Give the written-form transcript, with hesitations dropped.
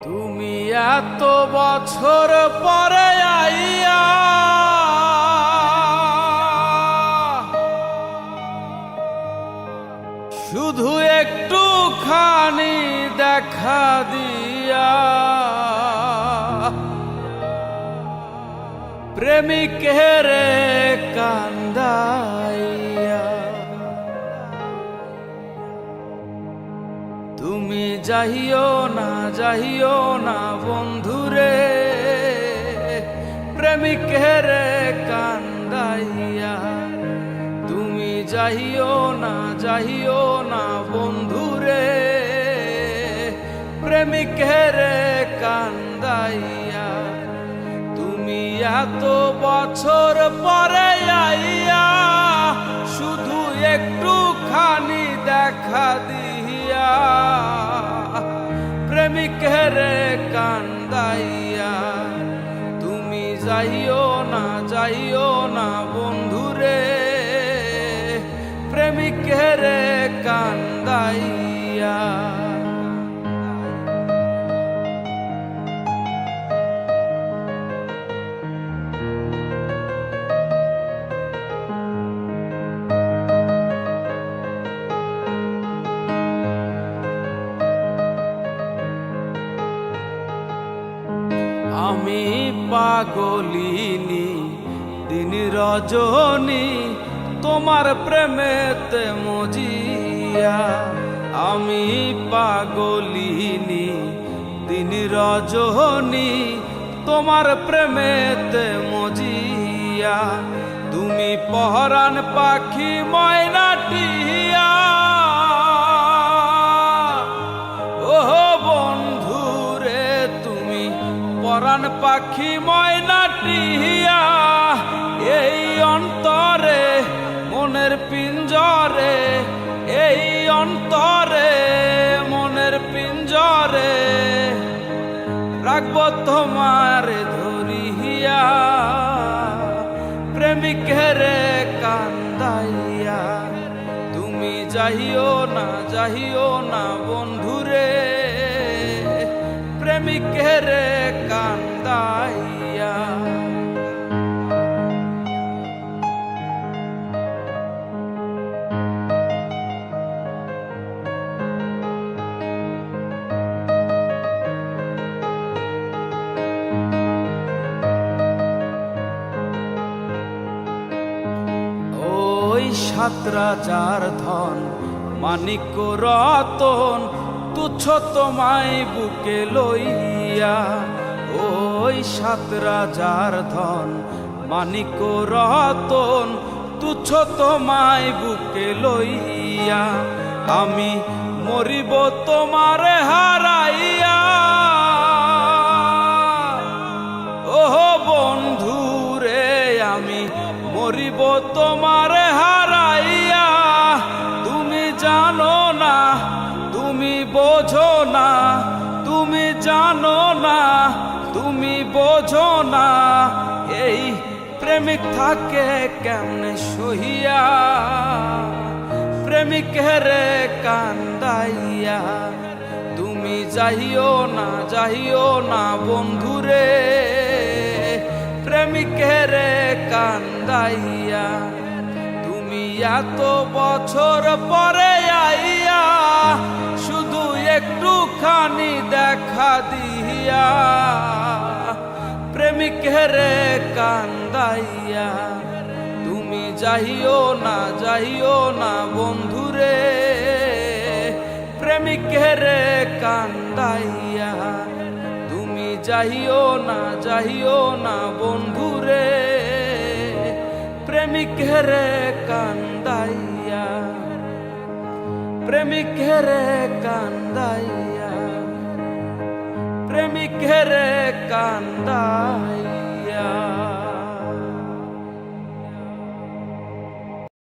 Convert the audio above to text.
তুমি এত বছর পরে আইয়া শুধু একটুখানি দেখা দিয়া প্রেমিকের কান্দাইয়া তুমি যাইও না বন্ধুরে প্রেমিকের কান্দাইয়া তুমি যাইও না বন্ধুরে প্রেমিকের কান্দাইয়া তুমি এত বছর পরে আইয়া শুধু একটুখানি দেখা দিয়া প্রেমিকের কান্দাইয়া তুমি যাইও না বন্ধুরে প্রেমিকের কান্দাইয়া আমি পাগলিনী দিন রজনী তোমার প্রেমেতে মজিয়া আমি পাগলিনী দিন রজনী তোমার প্রেমেতে মজিয়া তুমি পহরান পাখি ময়নাটিয়া পরাণ পাখি ময়নাটিয়া এই অন্তরে মনের পিঞ্জরে এই অন্তরে মনের পিঞ্জরে রাখব তোমার ধরিয়া প্রেমিকের কান্দাইয়া তুমি যাইও না বন্ধুরে প্রেমিকের কান্দাইয়া ওই সাত রাজার ধন মানিক রতন তুচ্ছ তোমায় বুকে লইয়া ওই সাত রাজার ধন মানিক রতন তুচ্ছ তোমায় বুকে লইয়া আমি মরিব তোমার হারাইয়া ও বন্ধুরে আমি মরিব তোমার হারাইয়া তুমি জানো না তুমি বোঝো না তুমি জানো না তুমি বোঝো না এই প্রেমিক থাকে কেমনে সহিয়া প্রেমিকের কান্দাইয়া তুমি যাইও না বন্ধুরে প্রেমিকের কান্দাইয়া তুমি এত বছর পরে আইয়া শুধু একটুখানি দেখা দিয়া প্রেমিকের কান্দাইয়া তুমি যাইও না বন্ধুরে প্রেমিকের কান্দাইয়া তুমি যাইও না বন্ধুরে প্রেমিকের কান্দাইয়া প্রেমিকের কান্দাইয়া প্রেমিকের কান্দাইয়া